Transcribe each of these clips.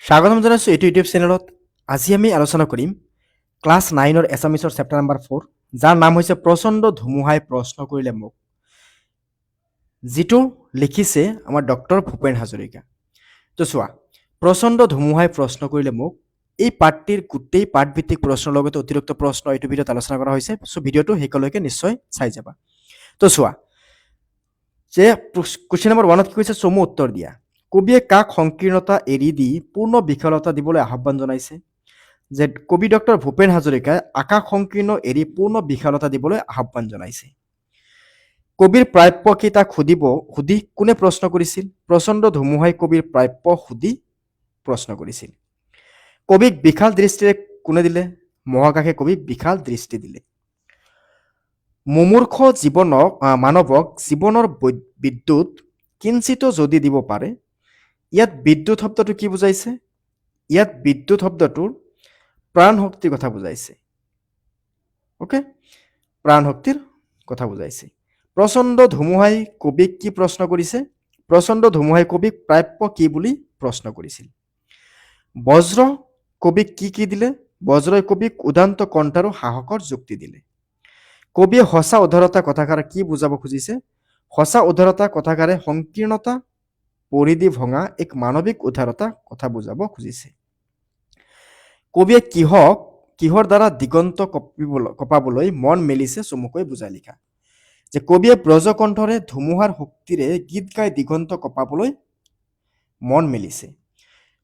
স্বাগতম জনাইছোঁ এইটো ইউটিউব চেনেলত। আজি আমি আলোচনা কৰিম ক্লাছ 9ৰ এছামিছৰ চেপ্টাৰ নাম্বাৰ 4, যাৰ নাম হৈছে প্ৰচণ্ড ধুমুহাই প্ৰশ্ন কৰিলে মোক, যিটো লিখিছে আমাৰ ডক্টৰ ভূপেন হাজৰিকা। তো চোৱা, প্ৰচণ্ড ধুমুহাই প্ৰশ্ন কৰিলে মোক, এই পাঠটিৰ গোটেই পাঠভিত্তিক প্ৰশ্নৰ লগতে অতিৰিক্ত প্ৰশ্ন এইটো ভিডিঅ'ত আলোচনা কৰা হৈছে। চ' ভিডিঅ'টো শেষলৈকে নিশ্চয় চাই যাবা। তো চোৱা, যে কুৱেশ্যন নম্বৰ 1ত কি কৈছে, চমু উত্তৰ দিয়া। কবিয়ে কাক সংকীৰ্ণতা এৰি দি পূৰ্ণ বিশালতা দিবলৈ আহ্বান জনাইছে? যে কবি ডক্টৰ ভূপেন হাজৰিকাই আকাশ সংকীৰ্ণ এৰি পূৰ্ণ বিশালতা দিবলৈ আহ্বান জনাইছে। কবিৰ প্ৰাপ্য কি তাক সুধি কোনে প্ৰশ্ন কৰিছিল? প্ৰচণ্ড ধুমুহাই কবিৰ প্ৰাপ্য সুধি প্ৰশ্ন কৰিছিল। কবিক বিশাল দৃষ্টিৰে কোনে দিলে? মহাকাশে কবিক বিশাল দৃষ্টি দিলে। মুমূৰ্ষ মানৱক জীৱনৰ বিদ্যুৎ কিঞ্চিত যদি দিব পাৰে। ইয়াত বিদ্যুৎ শব্দটো কি বুজাইছে? ইয়াত বিদ্যুৎ শব্দটোৰ প্ৰাণ শক্তিৰ কথা বুজাইছে। অ'কে, প্ৰাণ শক্তিৰ কথা বুজাইছে। প্ৰচণ্ড ধুমুহাই কবিক কি প্ৰশ্ন কৰিছে? প্ৰচণ্ড ধুমুহাই কবিক প্ৰাপ্য কি বুলি প্ৰশ্ন কৰিছিল। বজ্ৰ কবিক কি দিলে? বজ্ৰই কবিক উদান্ত কণ্ঠ আৰু সাহসৰ যুক্তি দিলে। কবিয়ে সঁচা উদাৰতা কথাষাৰে কি বুজাব খুজিছে? সঁচা উদাৰতা কথাষাৰে সংকীৰ্ণতা পৰিধি ভঙা এক মানৱিক উদাৰতা কথা বুজাব খুজিছে। কবিয়ে কিহৰ দ্বাৰা দিগন্ত কঁপাবলৈ মন মেলিছে চমুকৈ বুজাই লিখা। যে কবিয়ে ব্ৰজকণ্ঠৰে ধুমুহাৰ শক্তিৰে গীত গাই দিগন্ত কঁপাবলৈ মন মেলিছে।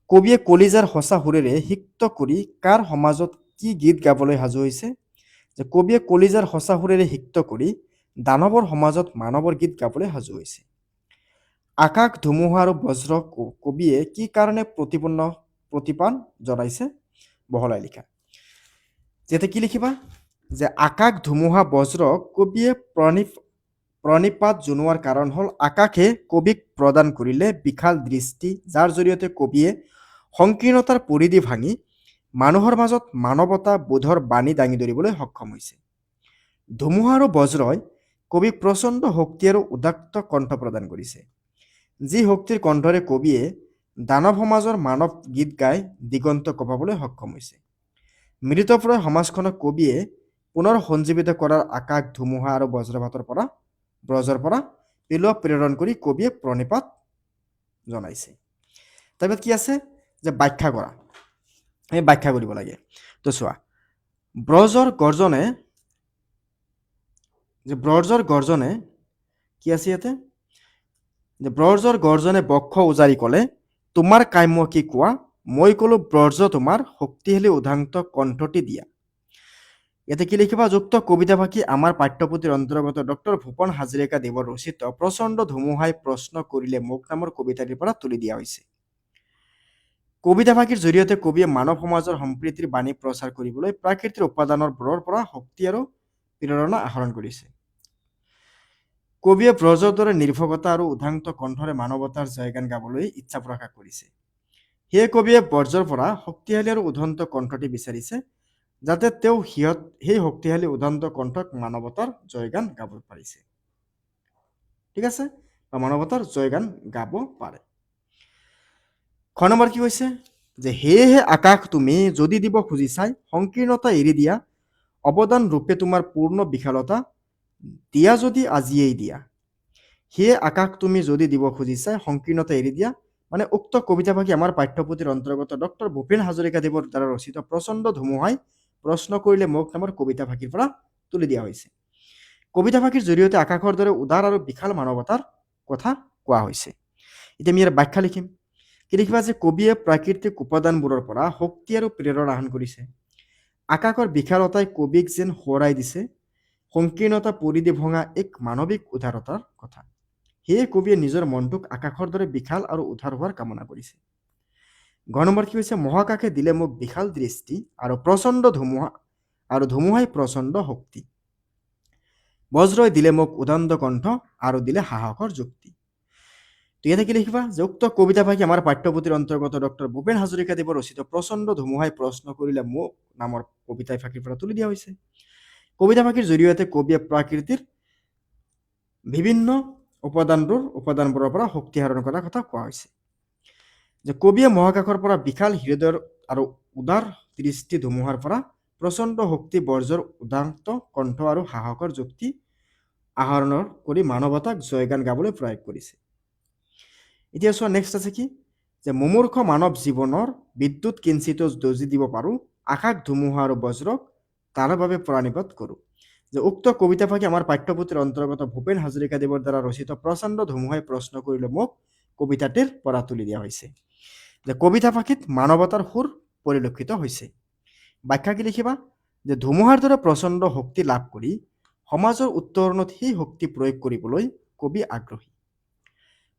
কবিয়ে কলিজাৰ সঁচা সুৰেৰে সিক্ত কৰি কাৰ সমাজত কি গীত গাবলৈ সাজু হৈছে? যে কবিয়ে কলিজাৰ সঁচা সুৰেৰে সিক্ত কৰি দানৱৰ সমাজত মানৱৰ গীত গাবলৈ সাজু হৈছে। আকাশ ধুমুহা আৰু বজ্ৰ কবিয়ে কি কাৰণে প্ৰতিপান জনাইছে? বহলাই লিখা। যেতে কি লিখিবা? যে আকাশ ধুমুহা বজ্ৰ কবিয়ে প্ৰণিপাত জনোৱাৰ কাৰণ হ'ল আকাশে কবিক প্ৰদান কৰিলে বিশাল দৃষ্টি, যাৰ জৰিয়তে কবিয়ে সংকীৰ্ণতাৰ পৰিধি ভাঙি মানুহৰ মাজত মানৱতা বোধৰ বাণী দাঙি ধৰিবলৈ সক্ষম হৈছে। ধুমুহা আৰু বজ্ৰই কবিক প্ৰচণ্ড শক্তি আৰু উদাত্ত কণ্ঠ প্ৰদান কৰিছে, যি শক্তিৰ কণ্ঠৰে কবিয়ে দানৱ সমাজৰ মানৱ গীত গাই দিগন্ত কঁপাবলৈ সক্ষম হৈছে। মৃতপ্ৰায় সমাজখনক কবিয়ে পুনৰ সঞ্জীৱিত কৰাৰ আকাশ ধুমুহা আৰু ব্ৰজৰ পৰা পেলোৱা প্ৰেৰণ কৰি কবিয়ে প্ৰণিপাত জনাইছে। তাৰপিছত কি আছে? যে ব্যাখ্যা কৰা। আমি ব্যাখ্যা কৰিব লাগে। তো চোৱা, ব্ৰজৰ গৰ্জনে কি আছে ইয়াতে? যে ব্ৰজৰ গৰ্জনে বক্ষ উজাৰি ক'লে, তোমাৰ কাম্য কি কোৱা? মই ক'লো ব্ৰজ তোমাৰ শক্তিশালী উদান্ত কণ্ঠটি দিয়া। ইয়াতে কি লিখিবা? যুক্ত কবিতা ভাষী আমাৰ পাঠ্যপুথিৰ অন্তৰ্গত ডক্টৰ ভূপেন হাজৰিকা দেৱৰ ৰচিত প্ৰচণ্ড ধুমুহাই প্ৰশ্ন কৰিলে মোক নামৰ কবিতাটিৰ পৰা তুলি দিয়া হৈছে। কবিতা ভাষীৰ জৰিয়তে কবিয়ে মানৱ সমাজৰ সম্প্ৰীতিৰ বাণী প্ৰচাৰ কৰিবলৈ প্ৰাকৃতিক উপাদানবোৰৰ পৰা শক্তি আৰু প্ৰেৰণা আহৰণ কৰিছে। কবিয়ে ব্ৰজৰ দৰে নিৰ্ভকতা আৰু উদান্ত কণ্ঠৰে মানৱতাৰ জয়গান গাবলৈ ইচ্ছা প্ৰকাশ কৰিছে। সেয়ে কবিয়ে ব্ৰজৰ পৰা শক্তিশালী আৰু উদান্ত কণ্ঠটি বিচাৰিছে, যাতে তেওঁ সেই শক্তিশালী উদান্ত কণ্ঠক মানৱতাৰ জয়গান গাব পাৰিছে। ঠিক আছে, বা মানৱতাৰ জয়গান গাব পাৰে। খ নম্বৰ কি কৈছে? যে সেয়েহে আকাশ তুমি যদি দিব খুজিছাই, সংকীৰ্ণতা এৰি দিয়া, অৱদান ৰূপে তোমাৰ পূৰ্ণ বিশালতা দিয়া যদি আজিয়েই দিয়া। সেয়ে আকাশ তুমি যদি দিব খুজিছাই, সংকীৰ্ণতা এৰি দিয়া, মানে উক্ত কবিতা ভাষী আমাৰ পাঠ্যপুথিৰ অন্তৰ্গত ডক্টৰ ভূপেন হাজৰিকা দেৱৰ দ্বাৰা ৰচিত প্ৰচণ্ড ধুমুহাই প্ৰশ্ন কৰিলে মোক নামৰ কবিতা ভাষীৰ পৰা তুলি দিয়া হৈছে। কবিতা ভাষীৰ জৰিয়তে আকাশৰ দৰে উদাৰ আৰু বিশাল মানৱতাৰ কথা কোৱা হৈছে। এতিয়া আমি ইয়াৰ ব্যাখ্যা লিখিম। কি লিখিবা? যে কবিয়ে প্ৰাকৃতিক উপাদানবোৰৰ পৰা শক্তি আৰু প্ৰেৰণা আহৰণ কৰিছে। আকাশৰ বিশালতাই কবিক যেন সোঁৱৰাই দিছে সংকীৰ্ণতা পৰিধি ভঙা এক মানৱিক উদাৰতাৰ কথা। সেয়ে কবিয়ে নিজৰ মনটোক আকাশৰ দৰে বিশাল আৰু উদাৰ হোৱাৰ কামনা কৰিছে। ঘ নম্বৰ কি হৈছে? মহাকাশে দিলে মোক বিশাল দৃষ্টি আৰু ধুমুহাই প্ৰচণ্ড শক্তি। বজ্ৰই দিলে মোক উদান্ত কণ্ঠ আৰু দিলে সাহসৰ যুক্তি। তো ইয়াতে কি লিখিবা? যে উক্ত কবিতা ভাষী আমাৰ পাঠ্যপুথিৰ অন্তৰ্গত ডক্টৰ ভূপেন হাজৰিকা দেৱৰ ৰচিত প্ৰচণ্ড ধুমুহাই প্ৰশ্ন কৰিলে মোক নামৰ কবিতা ভাষীৰ পৰা তুলি দিয়া হৈছে। কবিতা ভাষীৰ জৰিয়তে কবিয়ে প্ৰাকৃতিৰ বিভিন্ন উপাদানবোৰৰ পৰা শক্তি আহৰণ কৰাৰ কথা কোৱা হৈছে। যে কবিয়ে মহাকাশৰ পৰা বিশাল হৃদয়ৰ আৰু উদাৰ দৃষ্টি ধুমুহাৰ পৰা প্ৰচণ্ড শক্তি বৰ্জৰ উদান্ত কণ্ঠ আৰু সাহসৰ যুক্তি আহৰণ কৰি মানৱতাক জয়গান গাবলৈ প্ৰয়োগ কৰিছে। এতিয়া চোৱা নেক্সট আছে কি যে মুমূৰ্ষ মানৱ জীৱনৰ বিদ্যুৎ কিঞ্চিত দজি দিব পাৰোঁ আকাশ ধুমুহা আৰু বজ্ৰক তাৰ বাবে প্ৰণিপাত কৰোঁ। যে উক্ত কবিতাফাঁকি আমাৰ পাঠ্যপুথিৰ অন্তৰ্গত ভূপেন হাজৰিকাদেৱৰ দ্বাৰা ৰচিত প্ৰচণ্ড ধুমুহাই প্ৰশ্ন কৰিলে মোক কবিতাটিৰ পৰা তুলি দিয়া হৈছে। যে কবিতাফাঁকিত মানৱতাৰ সুৰ পৰিলক্ষিত হৈছে। ব্যাখ্যা কি লিখিবা যে ধুমুহাৰ দৰে প্ৰচণ্ড শক্তি লাভ কৰি সমাজৰ উত্তৰণত সেই শক্তি প্ৰয়োগ কৰিবলৈ কবি আগ্ৰহী।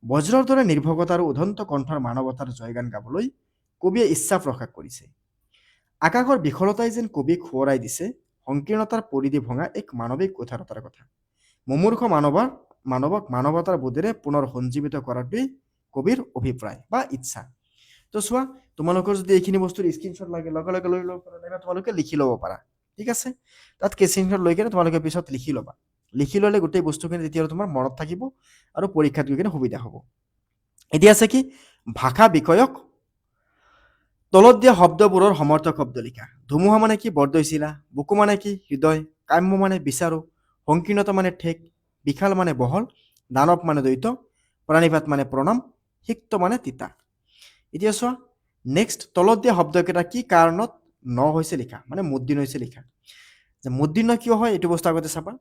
বজ্ৰৰ দৰে নিৰ্ভকতা আৰু উদন্ত কণ্ঠৰ মানৱতাৰ জয়গান গাবলৈ কবিয়ে ইচ্ছা প্ৰকাশ কৰিছে। আকাশৰ বিশলতাই যেন কবিক সোঁৱৰাই দিছে সংকীৰ্ণতাৰ পৰিধি ভঙা এক মানৱিক উদাৰতাৰ কথা। মুমূৰ্ষ মানৱক মানৱতাৰ বোধেৰে পুনৰ সঞ্জীৱিত কৰাটোৱেই কবিৰ অভিপ্ৰায় বা ইচ্ছা। তো চোৱা তোমালোকৰ যদি এইখিনি বস্তুৰ স্ক্ৰীনশ্বট লাগে লগে লগে লৈ ল'ব পাৰা, নাইবা তোমালোকে লিখি ল'ব পাৰা। ঠিক আছে, তাত স্ক্ৰীনশ্বট লৈ কিনে তোমালোকে পিছত লিখি ল'বা। লিখি ল'লে গোটেই বস্তুখিনি তেতিয়া তোমাৰ মনত থাকিব আৰু পৰীক্ষাত গৈ কিনে সুবিধা হ'ব। এতিয়া আছে কি ভাষা বিষয়ক তলত দিয়া শব্দবোৰৰ সমৰ্থক শব্দ লিখা। ধুমুহা মানে কি বৰদৈচিলা, বুকু মানে কি হৃদয়, কাম্য মানে বিচাৰো, সংকীৰ্ণতা মানে ঠেক, বিশাল মানে বহল, দানৱ মানে দ্বৈত, প্ৰণিপাত মানে প্ৰণাম, সিক্ত মানে তিতা। এতিয়া চোৱা নেক্সট তলত দিয়া শব্দকেইটা কি কাৰণত ন হৈছে লিখা, মানে মুদ্দিন হৈছে লিখা। যে মুদ্দিন কিয় হয় এইটো বস্তু আগতে চাবা।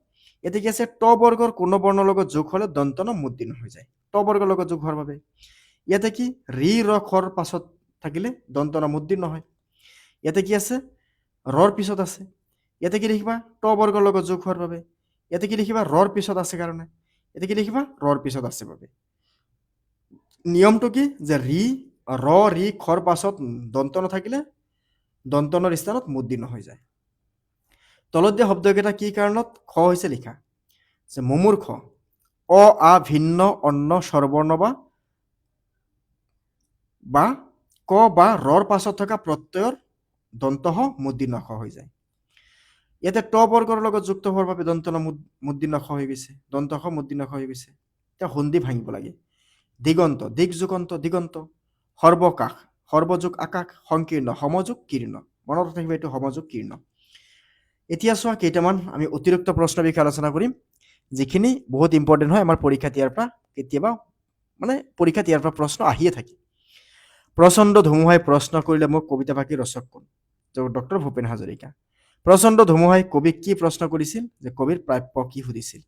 ইয়াতে কি আছে ট বৰ্গৰ কোনো বৰ্ণৰ লগত যোগ হ'লে দন্তন মুদ্দিন হৈ যায়, ট বৰ্গৰ লগত যোগ হোৱাৰ বাবে। ইয়াতে কি ৰি ৰ খৰ পাছত থাকিলে দন্তন মুদ্দিন নহয়। ইয়াতে কি আছে ৰৰ পিছত আছে, ইয়াতে কি লিখিবা ট বৰ্গৰ লগত যোগ হোৱাৰ বাবে। ইয়াতে কি লিখিবা ৰৰ পিছত আছে কাৰণে, ইয়াতে কি লিখিবা ৰৰ পিছত আছে বাবে। নিয়মটো কি যে ৰি খৰ পাছত দন্তন থাকিলে দন্তনৰ স্থানত মুদ্দিন হৈ যায়। তলত দিয়া শব্দকেইটা কি কাৰণত খ হৈছে লিখা। যে মুমূৰ্ষ অ আ ভিন্ন অন্ন স্বৰবৰ্ণ বা ক বা ৰৰ পাছত থকা প্ৰত্যয়ৰ দন্তঃ মুদ্দিন খ হৈ যায়। ইয়াতে ট বৰ্গৰ লগত যুক্ত হোৱাৰ বাবে দন্তন মুদ্দিন খ হৈ গৈছে, দন্তঃ মুদ্দিন খ হৈ গৈছে। এতিয়া সন্ধি ভাঙিব লাগে। দিগন্ত দিগ যুগন্ত দিগন্ত, সৰ্বকাশ সৰ্বযুগ আকাশ, সংকীৰ্ণ সমযুগ কীৰ্ণ, মনত ৰাখিব এইটো সমযুগ কীৰ্ণ। এতিয়া চোৱা কেইটামান আমি অতিৰিক্ত প্ৰশ্নৰ বিষয়ে আলোচনা কৰিম যিখিনি বহুত ইম্পৰ্টেণ্ট হয় আমাৰ পৰীক্ষাত ইয়াৰ পৰা কেতিয়াবা মানে পৰীক্ষাত ইয়াৰ পৰা প্ৰশ্ন আহিয়ে থাকে। প্ৰচণ্ড ধুমুহাই প্ৰশ্ন কৰিলে মোক কবিতাফাঁকি ৰচক কোন? ডক্টৰ ভূপেন হাজৰিকা। প্ৰচণ্ড ধুমুহাই কবিক কি প্ৰশ্ন কৰিছিল? যে কবিৰ প্ৰাপ্য কি সুধিছিল।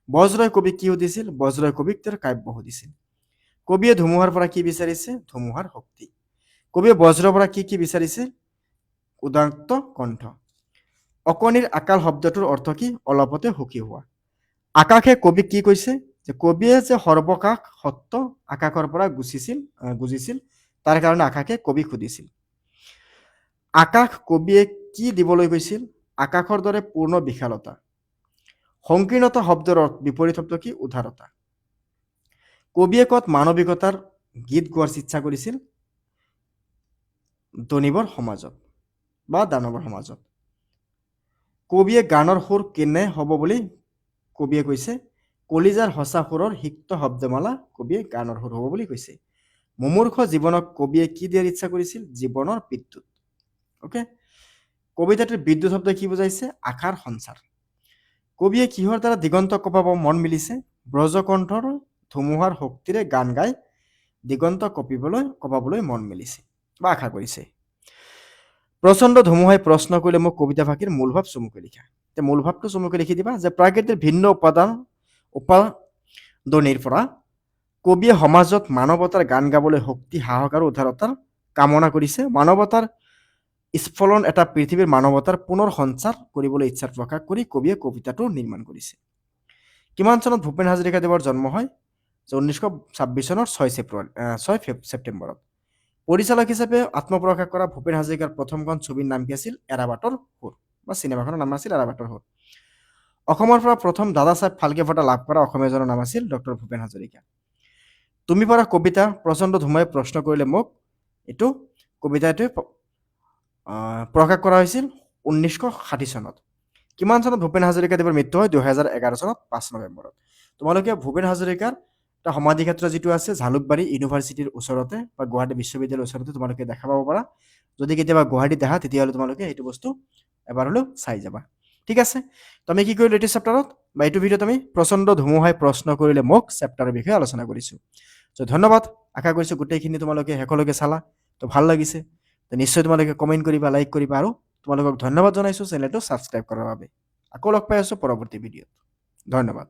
বজ্ৰই কবিক কি সুধিছিল? বজ্ৰই কবিক তেওঁৰ কাব্য সুধিছিল। কবিয়ে ধুমুহাৰ পৰা কি বিচাৰিছে? ধুমুহাৰ শক্তি। কবিয়ে বজ্ৰৰ পৰা কি বিচাৰিছে? উদাত্ত কণ্ঠ। অকণিৰ আকাল শব্দটোৰ অৰ্থ কি? অলপতে সুখী হোৱা। আকাশে কবিক কি কৈছে? যে কবিয়ে যে সৰ্বকাশ সত্য আকাশৰ পৰা গুজিছিল তাৰ কাৰণে আকাশে কবিক সুধিছিল। আকাশ কবিয়ে কি দিবলৈ গৈছিল? আকাশৰ দৰে পূৰ্ণ বিশালতা। সংকীৰ্ণতা শব্দৰ বিপৰীত শব্দ কি? উদাৰতা। কবিয়ে ক'ত মানৱিকতাৰ গীত গোৱাৰ ইচ্ছা কৰিছিল? দনিবৰ সমাজত বা দানৱৰ সমাজত। কবিয়ে গানৰ সুৰ কেনে হ'ব বুলি কবিয়ে কৈছে? কলিজাৰ সঁচা সুৰৰ সিক্ত শব্দমালা কবিয়ে গানৰ সুৰ হ'ব বুলি কৈছে। মুমূৰ্ষ জীৱনক কবিয়ে কি দিয়াৰ ইচ্ছা কৰিছিল? জীৱনৰ বিদ্যুৎ। অ'কে, কবিতাটিৰ বিদ্যুৎ শব্দ কি বুজাইছে? আশাৰ সঞ্চাৰ। কবিয়ে কিহৰ দ্বাৰা দিগন্ত কপাব মন মিলিছে? ব্ৰজকণ্ঠৰ ধুমুহাৰ শক্তিৰে গান গাই দিগন্ত কপাবলৈ মন মেলিছে বা আশা কৰিছে। প্ৰচণ্ড ধুমুহাই প্ৰশ্ন কৰিলে মোক কবিতাফাঁকিৰ মূল ভাৱ চমুকৈ লিখা। এতিয়া মূল ভাৱটো চমুকৈ লিখি দিবা যে প্ৰাকৃতিৰ ভিন্ন উপাদানিৰ পৰা কবিয়ে সমাজত মানৱতাৰ গান গাবলৈ শক্তি সাহস আৰু উদাৰতাৰ কামনা কৰিছে। মানৱতাৰ স্ফলন এটা পৃথিৱীৰ মানৱতাৰ পুনৰ সঞ্চাৰ কৰিবলৈ ইচ্ছা প্ৰকাশ কৰি কবিয়ে কবিতাটো নিৰ্মাণ কৰিছে। কিমান চনত ভূপেন হাজৰিকাদেৱৰ জন্ম হয়? 1926 চনৰ 6 ছেপ্টেম্বৰত। পৰিচালক হিচাপে আত্মপ্ৰকাশ কৰা ভূপেন হাজৰিকাৰ প্ৰথমখন ছবিৰ নাম কি আছিল? এৰাবাটৰ সুৰ, বা চিনেমাখনৰ নাম আছিল এৰাবাটৰ সুৰ। অসমৰ পৰা প্ৰথম দাদা চাহেব ফাল্কে বঁটা লাভ কৰা অসমীয়াজনৰ নাম আছিল ডক্টৰ ভূপেন হাজৰিকা। তুমি পৰা কবিতা প্ৰচণ্ড ধুমুহাই প্ৰশ্ন কৰিলে মোক, এইটো কবিতাটোৱে প্ৰকাশ কৰা হৈছিল 1960 চনত। কিমান চনত ভূপেন হাজৰিকাদেৱৰ মৃত্যু হয়? 2011 চনত 5 নৱেম্বৰত। তোমালোকে ভূপেন হাজৰিকাৰ এটা সমাধি ক্ষেত্ৰ যিটো আছে জালুকবাৰী ইউনিভাৰ্চিটিৰ ওচৰতে বা গুৱাহাটী বিশ্ববিদ্যালয়ৰ ওচৰতে তোমালোকে দেখা পাব পাৰা। যদি কেতিয়াবা গুৱাহাটীত আহা তেতিয়াহ'লে তোমালোকে এইটো বস্তু এবাৰ হ'লেও চাই যাবা। ঠিক আছে, তো আমি কি কৰিলোঁ এইটো চেপ্টাৰত বা এইটো ভিডিঅ'ত আমি প্ৰচণ্ড ধুমুহাই প্ৰশ্ন কৰিলে মোক চেপ্টাৰৰ বিষয়ে আলোচনা কৰিছোঁ। চ' ধন্যবাদ, আশা কৰিছোঁ গোটেইখিনি তোমালোকে শেষলৈকে চালা, তো ভাল লাগিছে। তো নিশ্চয় তোমালোকে কমেণ্ট কৰিবা, লাইক কৰিবা, আৰু তোমালোকক ধন্যবাদ জনাইছোঁ চেনেলটো ছাবস্ক্ৰাইব কৰাৰ বাবে। আকৌ লগ পাই আছোঁ পৰৱৰ্তী ভিডিঅ'ত। ধন্যবাদ।